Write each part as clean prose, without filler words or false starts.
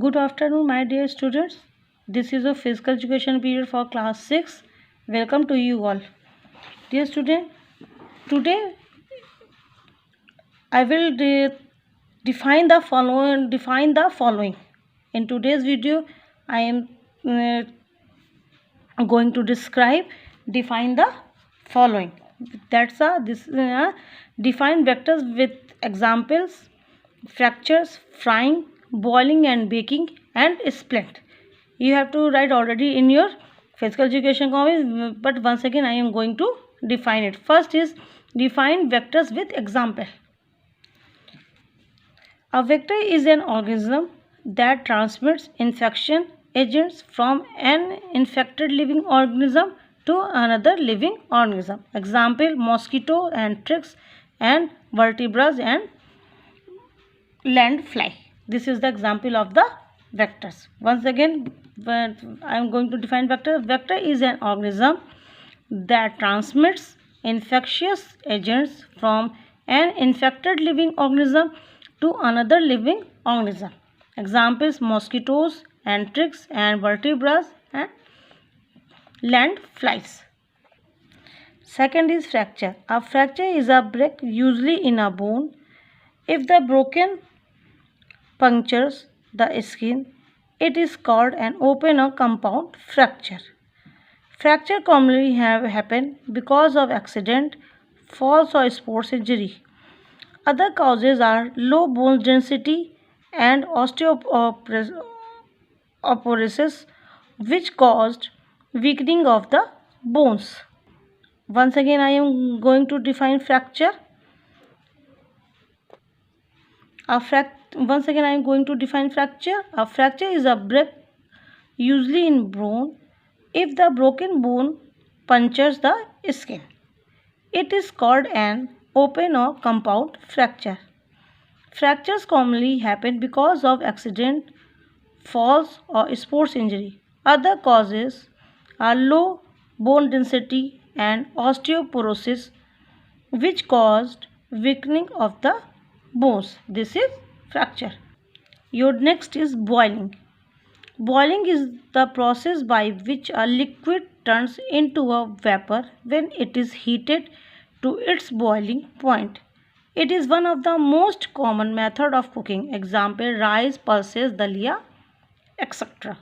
Good afternoon, my dear students. This is a physical education period for class 6. Welcome to you all. Dear student, today I will define the following. In today's video, I am going to define the following. Define vectors with examples: fractures, frying, boiling and baking, and splint. You have to write already in your physical education copy, but once again I am going to define it. First is define vectors with example. A vector is an organism that transmits infection agents from an infected living organism to another living organism. Example: mosquito, anthrax, and vertebrates and land fly. This is the example of the vectors. Once again, I am going to define vector. Vector is an organism that transmits infectious agents from an infected living organism to another living organism. Examples: mosquitoes, anthrax, and vertebrates and land flies. Second is fracture. A fracture is a break, usually in a bone. If the broken punctures the skin, it is called an open or compound fracture. Fracture commonly happen because of accident, falls or sports injury. Other causes are low bone density and osteoporosis, which caused weakening of the bones. Once again, I am going to define fracture. Once again, I am going to define fracture. A fracture is a break, usually in bone, if the broken bone punctures the skin. It is called an open or compound fracture. Fractures commonly happen because of accident, falls or sports injury. Other causes are low bone density and osteoporosis, which caused weakening of the bones. This is fracture. Your next is boiling. Boiling is the process by which a liquid turns into a vapor when it is heated to its boiling point. It is one of the most common method of cooking. Example: rice, pulses, dalia, etc.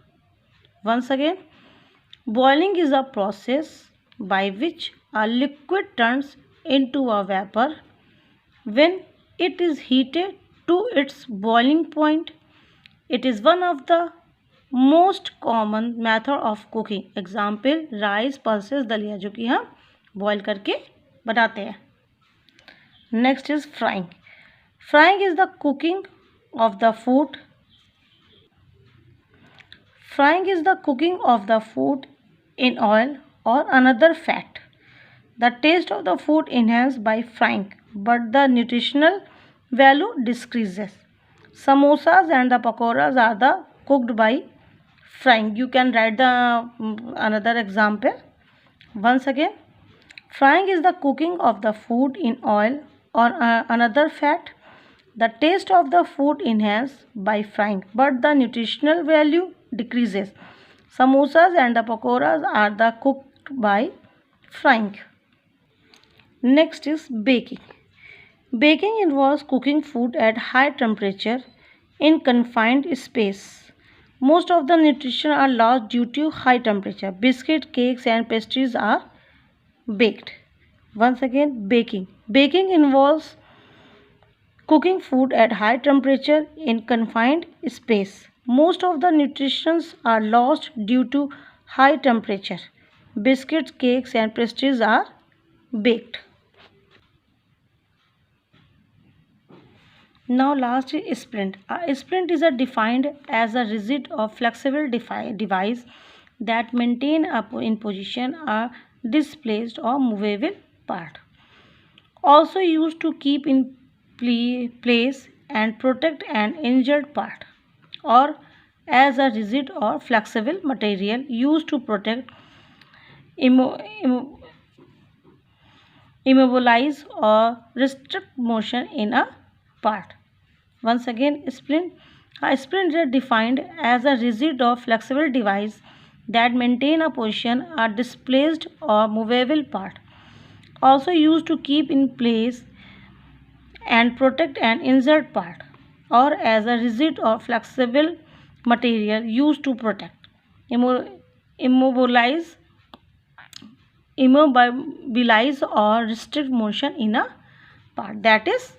Once again, boiling is a process by which a liquid turns into a vapor when it is heated to its boiling point. It is one of the most common method of cooking. Example: rice, pulses, दलिया, जो कि हम boil करके बनाते हैं. Next is frying. Frying is the cooking of the food. Frying is the cooking of the food in oil or another fat. The taste of the food enhanced by frying, but the nutritional value decreases. Samosas and the pakoras are the cooked by frying. You can write the another example. Once again, frying is the cooking of the food in oil or another fat. The taste of the food enhanced by frying, but the nutritional value decreases. Samosas and the pakoras are the cooked by frying. Next is baking. Baking involves cooking food at high temperature in confined space. Most of the nutrition are lost due to high temperature. Biscuits, cakes and pastries are baked. Once again, baking. Baking involves cooking food at high temperature in confined space. Most of the nutrients are lost due to high temperature. Biscuits, cakes and pastries are baked. Now last is splint. A splint is defined as a rigid or flexible device that maintain in position a displaced or movable part. Also used to keep in place and protect an injured part, or as a rigid or flexible material used to protect, immobilize or restrict motion in a part. Once again, splint. A sprint is defined as a rigid or flexible device that maintain a position, a displaced or movable part, also used to keep in place and protect an injured part, or as a rigid or flexible material used to protect, immobilize, immobilize or restrict motion in a part. That is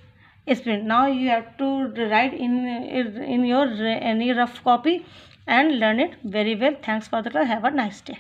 sprint. Now you have to write in your any rough copy and learn it very well. Thanks for the class. Have a nice day.